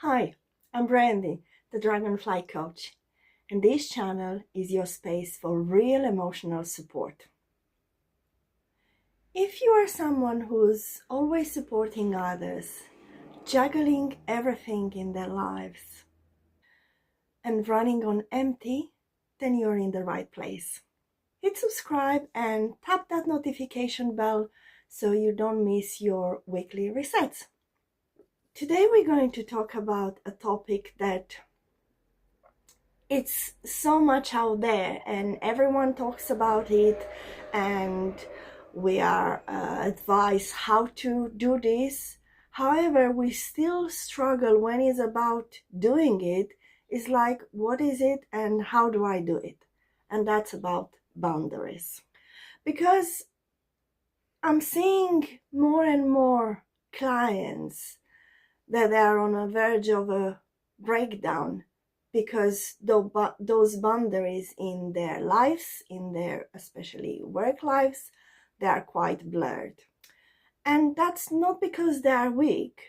Hi, I'm Brandy, the Dragonfly Coach, and this channel is your space for real emotional support. If you are someone who's always supporting others, juggling everything in their lives, and running on empty, then you're in the right place. Hit subscribe and tap that notification bell so you don't miss your weekly resets. Today we're going to talk about a topic that it's so much out there and everyone talks about it, and we are advised how to do this. However, we still struggle when it's about doing it. It's like, what is it and how do I do it? And that's about boundaries. Because I'm seeing more and more clients that are on a verge of a breakdown because those boundaries in their lives, in their especially work lives, they are quite blurred. And that's not because they are weak,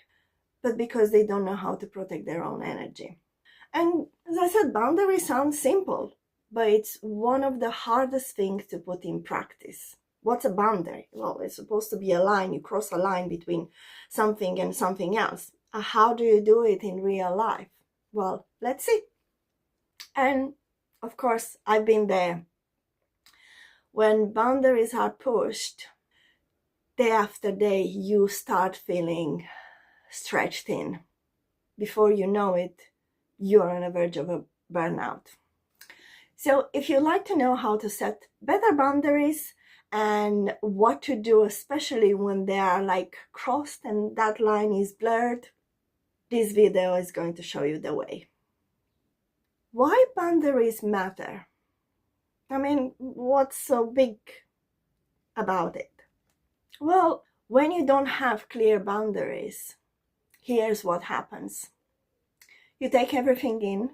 but because they don't know how to protect their own energy. And as I said, boundaries sound simple, but it's one of the hardest things to put in practice. What's a boundary? Well, it's supposed to be a line. You cross a line between something and something else. How do you do it in real life? Well, let's see. And of course, I've been there. When boundaries are pushed, day after day, you start feeling stretched thin. Before you know it, you're on the verge of a burnout. So if you'd like to know how to set better boundaries and what to do, especially when they are like crossed and that line is blurred, this video is going to show you the way. Why boundaries matter? I mean, what's so big about it? Well, when you don't have clear boundaries, here's what happens. You take everything in,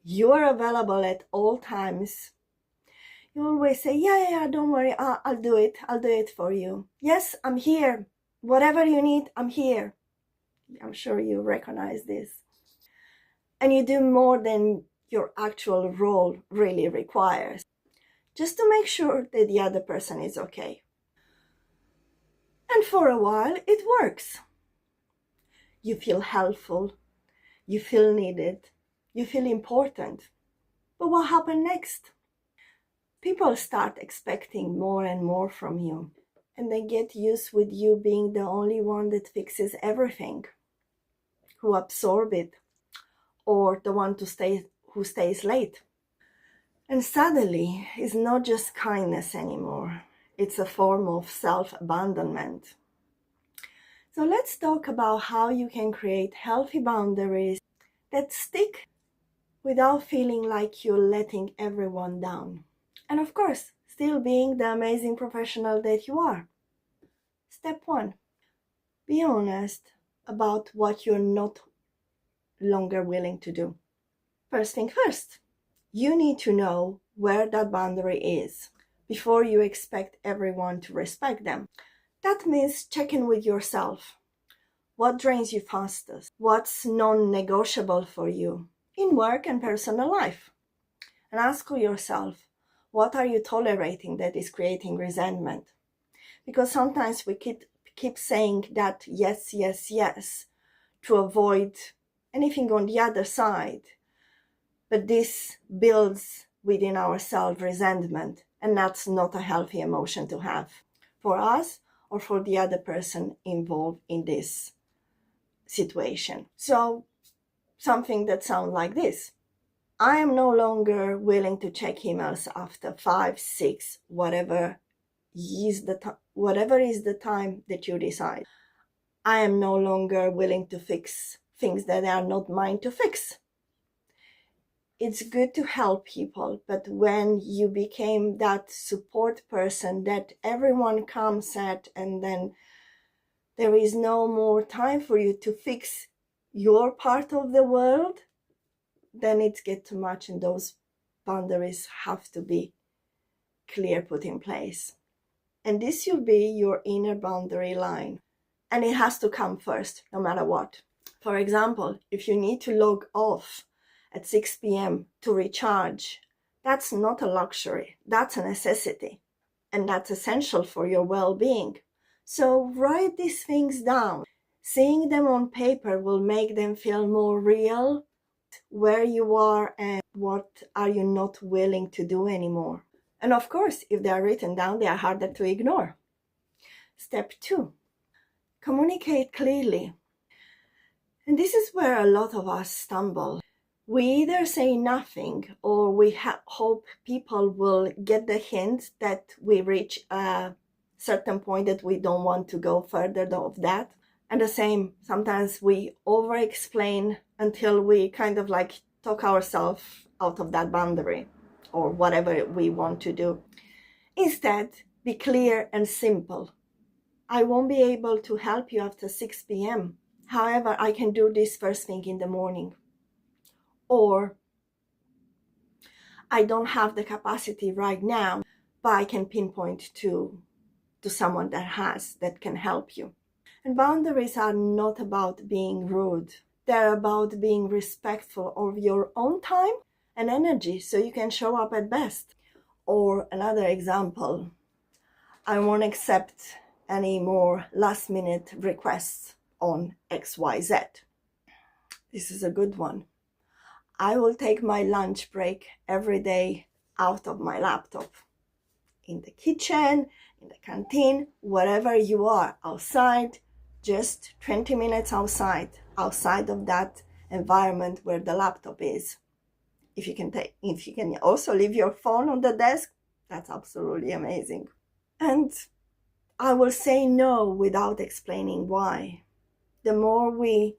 you're available at all times. You always say, yeah, don't worry, I'll do it for you. Yes, I'm here. Whatever you need, I'm here. I'm sure you recognize this. And you do more than your actual role really requires, just to make sure that the other person is okay. And for a while, it works. You feel helpful, you feel needed, you feel important. But what happened next? People start expecting more and more from you, and they get used with you being the only one that fixes everything, who absorb it, or the one who stays late. And suddenly, it's not just kindness anymore. It's a form of self-abandonment. So let's talk about how you can create healthy boundaries that stick without feeling like you're letting everyone down. And of course, still being the amazing professional that you are. Step 1. Be honest about what you're not longer willing to do. First thing first, you need to know where that boundary is before you expect everyone to respect them. That means checking with yourself. What drains you fastest? What's non-negotiable for you in work and personal life? And ask yourself, what are you tolerating that is creating resentment? Because sometimes we keep saying that yes, yes, yes to avoid anything on the other side. But this builds within ourselves resentment, and that's not a healthy emotion to have for us or for the other person involved in this situation. So something that sounds like this. I am no longer willing to check emails after 5, 6, whatever is the time that you decide. I am no longer willing to fix things that are not mine to fix. It's good to help people, but when you became that support person that everyone comes at, and then there is no more time for you to fix your part of the world, then it gets too much, and those boundaries have to be clear, put in place. And this will be your inner boundary line. And it has to come first, no matter what. For example, if you need to log off at 6 p.m. to recharge, that's not a luxury, that's a necessity. And that's essential for your well-being. So write these things down. Seeing them on paper will make them feel more real, where you are and what are you not willing to do anymore. And of course, if they are written down, they are harder to ignore. Step 2, communicate clearly. And this is where a lot of us stumble. We either say nothing or we hope people will get the hint that we reach a certain point that we don't want to go further of that. And the same, sometimes we over-explain until we kind of like talk ourselves out of that boundary or whatever we want to do. Instead, be clear and simple. I won't be able to help you after 6 p.m. However, I can do this first thing in the morning. Or, I don't have the capacity right now, but I can pinpoint to someone that can help you. And boundaries are not about being rude. They're about being respectful of your own time and energy so you can show up at best. Or another example, I won't accept any more last-minute requests on XYZ. This is a good one. I will take my lunch break every day out of my laptop. In the kitchen, in the canteen, wherever you are, outside, just 20 minutes outside of that environment where the laptop is. If you can also leave your phone on the desk, that's absolutely amazing. And I will say no without explaining why. The more we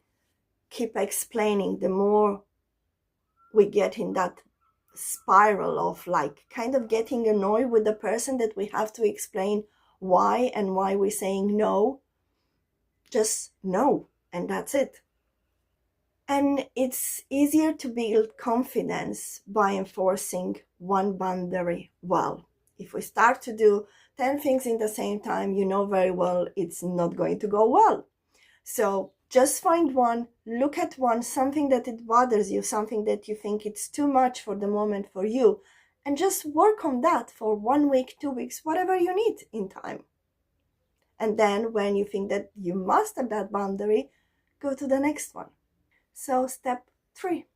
keep explaining, the more we get in that spiral of like kind of getting annoyed with the person that we have to explain why and why we're saying no. Just no, and that's it. And it's easier to build confidence by enforcing one boundary well. If we start to do 10 things in the same time, you know very well it's not going to go well. So just find one, look at one, something that it bothers you, something that you think it's too much for the moment for you, and just work on that for 1 week, 2 weeks, whatever you need in time. And then when you think that you mastered that boundary, go to the next one. So step 3,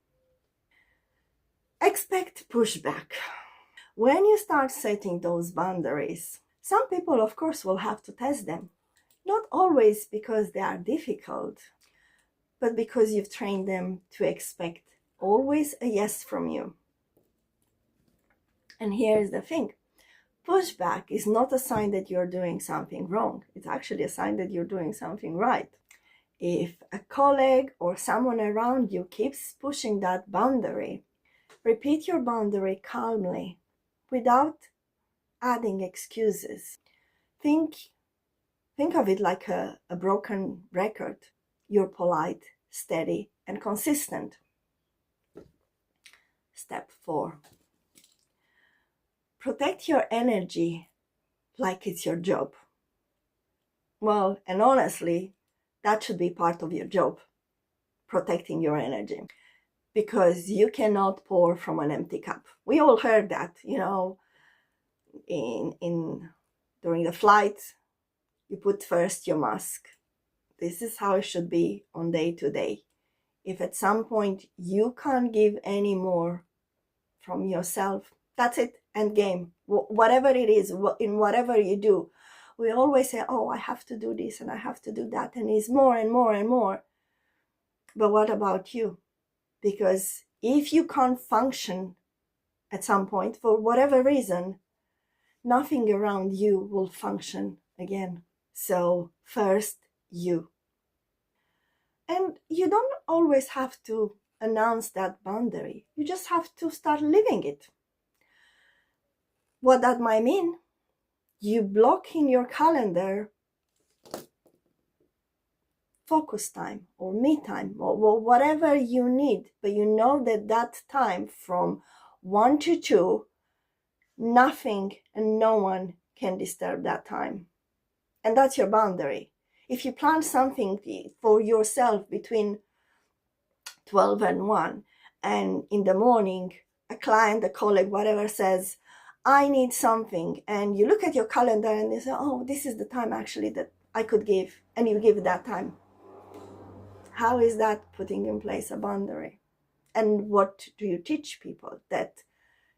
expect pushback. When you start setting those boundaries, some people, of course, will have to test them. Not always because they are difficult, but because you've trained them to expect always a yes from you. And here's the thing. Pushback is not a sign that you're doing something wrong. It's actually a sign that you're doing something right. If a colleague or someone around you keeps pushing that boundary, repeat your boundary calmly without adding excuses. Think of it like a broken record. You're polite, steady, and consistent. Step 4. Protect your energy like it's your job. Well, and honestly, that should be part of your job, protecting your energy, because you cannot pour from an empty cup. We all heard that, during the flight, you put first your mask. This is how it should be on day to day. If at some point you can't give any more from yourself, that's it, end game. Whatever it is, in whatever you do, we always say, oh, I have to do this and I have to do that, and it's more and more and more. But what about you? Because if you can't function at some point, for whatever reason, nothing around you will function again. So first, you. And you don't always have to announce that boundary. You just have to start living it. What that might mean, you block in your calendar focus time or me time or whatever you need, but you know that time from 1 to 2, nothing and no one can disturb that time. And that's your boundary. If you plan something for yourself between 12 and 1, and in the morning a client, a colleague, whatever says, I need something, and you look at your calendar and you say, oh, this is the time actually that I could give, and you give that time. How is that putting in place a boundary? And what do you teach people? That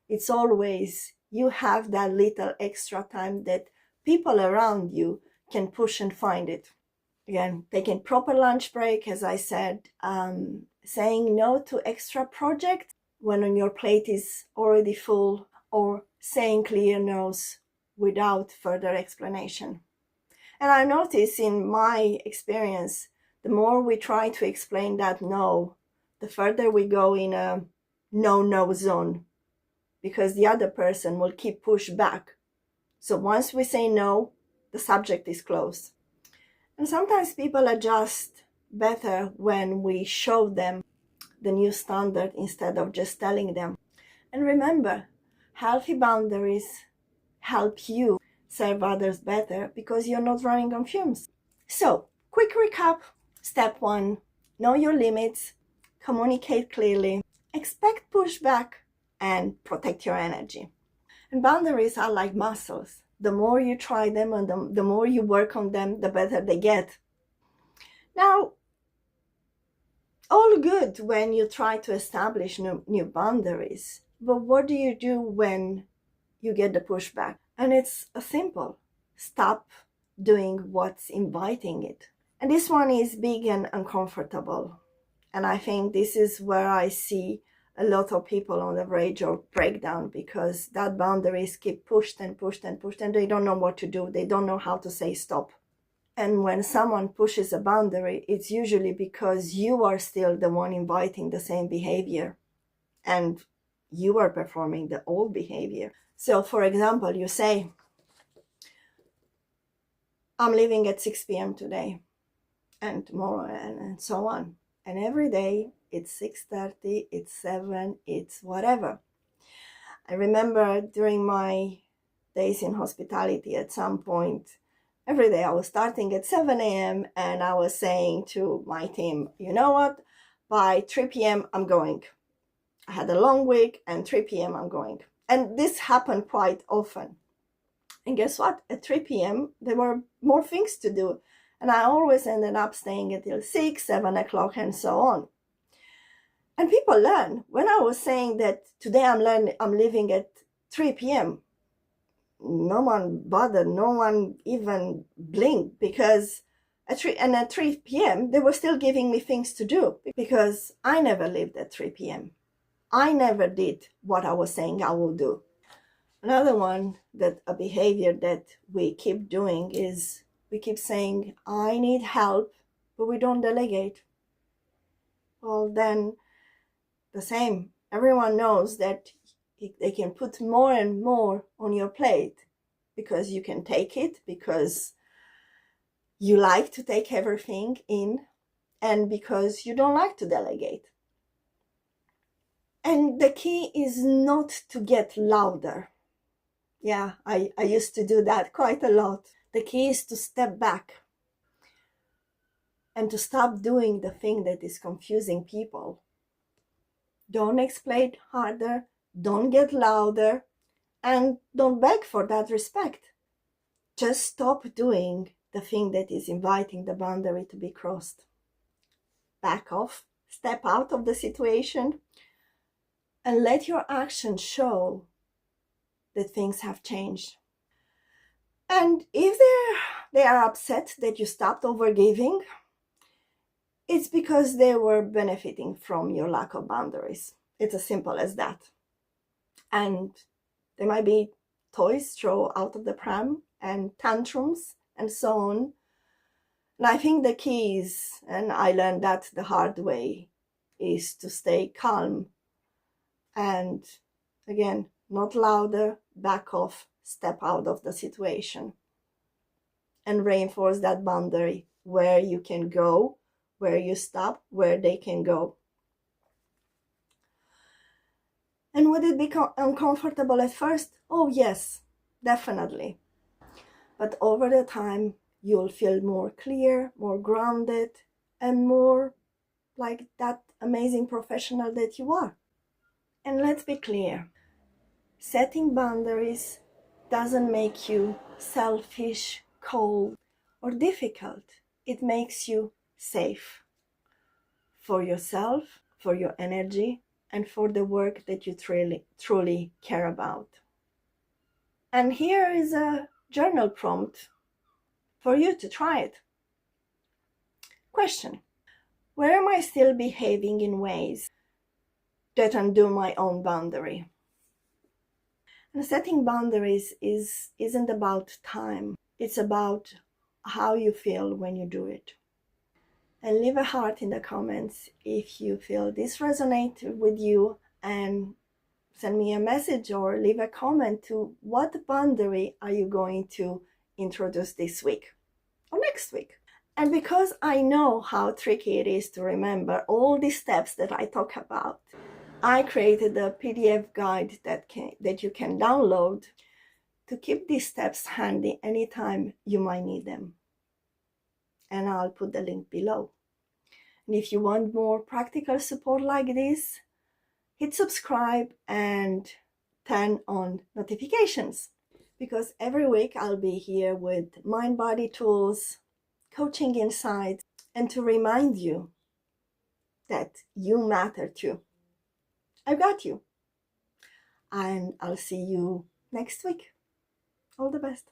it's always you have that little extra time that people around you can push and find it. Again, taking proper lunch break, as I said, saying no to extra projects when on your plate is already full, or saying clear no's without further explanation. And I notice in my experience, the more we try to explain that no, the further we go in a no zone, because the other person will keep push back. So once we say no, the subject is closed. And sometimes people adjust better when we show them the new standard instead of just telling them. And remember, healthy boundaries help you serve others better because you're not running on fumes. So, quick recap. Step 1, know your limits, communicate clearly, expect pushback, and protect your energy. And boundaries are like muscles. The more you try them and the more you work on them, the better they get. Now, all good when you try to establish new boundaries, but what do you do when you get the pushback? And it's simple. Stop doing what's inviting it. And this one is big and uncomfortable. And I think this is where I see a lot of people on the verge of breakdown, because that boundaries keep pushed and pushed and pushed, and they don't know what to do. They don't know how to say stop. And when someone pushes a boundary, it's usually because you are still the one inviting the same behavior, and you are performing the old behavior. So, for example, you say, I'm leaving at 6 p.m. today and tomorrow, and so on. And every day it's 6:30, it's 7, it's whatever. I remember during my days in hospitality, at some point, every day I was starting at 7 a.m. and I was saying to my team, you know what, by 3 p.m. I'm going. I had a long week, and 3 p.m. I'm going. And this happened quite often. And guess what? At 3 p.m. there were more things to do. And I always ended up staying until 6, 7 o'clock, and so on. And people learn. When I was saying that today I'm leaving at 3 p.m., no one bothered, no one even blinked, because at 3 p.m. they were still giving me things to do, because I never lived at 3 p.m. I never did what I was saying I will do. Another one, that a behavior that we keep doing, is we keep saying, I need help, but we don't delegate. Well, then the same. Everyone knows that they can put more and more on your plate because you can take it, because you like to take everything in, and because you don't like to delegate. And the key is not to get louder. Yeah, I used to do that quite a lot. The key is to step back and to stop doing the thing that is confusing people. Don't explain harder, don't get louder, and don't beg for that respect. Just stop doing the thing that is inviting the boundary to be crossed. Back off, step out of the situation, and let your actions show that things have changed. And if they are upset that you stopped overgiving, it's because they were benefiting from your lack of boundaries. It's as simple as that. And there might be toys thrown out of the pram and tantrums and so on. And I think the key is, and I learned that the hard way, is to stay calm. And again, not louder, back off, step out of the situation. And reinforce that boundary, where you can go, where you stop, where they can go. And would it be uncomfortable at first? Oh yes, definitely. But over the time, you'll feel more clear, more grounded, and more like that amazing professional that you are. And let's be clear, setting boundaries doesn't make you selfish, cold, or difficult. It makes you safe for yourself, for your energy, and for the work that you truly care about. And here is a journal prompt for you to try it. Question: where am I still behaving in ways that undo my own boundary? And setting boundaries isn't about time. It's about how you feel when you do it. And leave a heart in the comments if you feel this resonates with you, and send me a message or leave a comment to what boundary are you going to introduce this week or next week. And because I know how tricky it is to remember all these steps that I talk about, I created a PDF guide that you can download to keep these steps handy anytime you might need them. And I'll put the link below. And if you want more practical support like this, hit subscribe and turn on notifications, because every week I'll be here with mind-body tools, coaching insights, and to remind you that you matter too. I've got you. And I'll see you next week. All the best.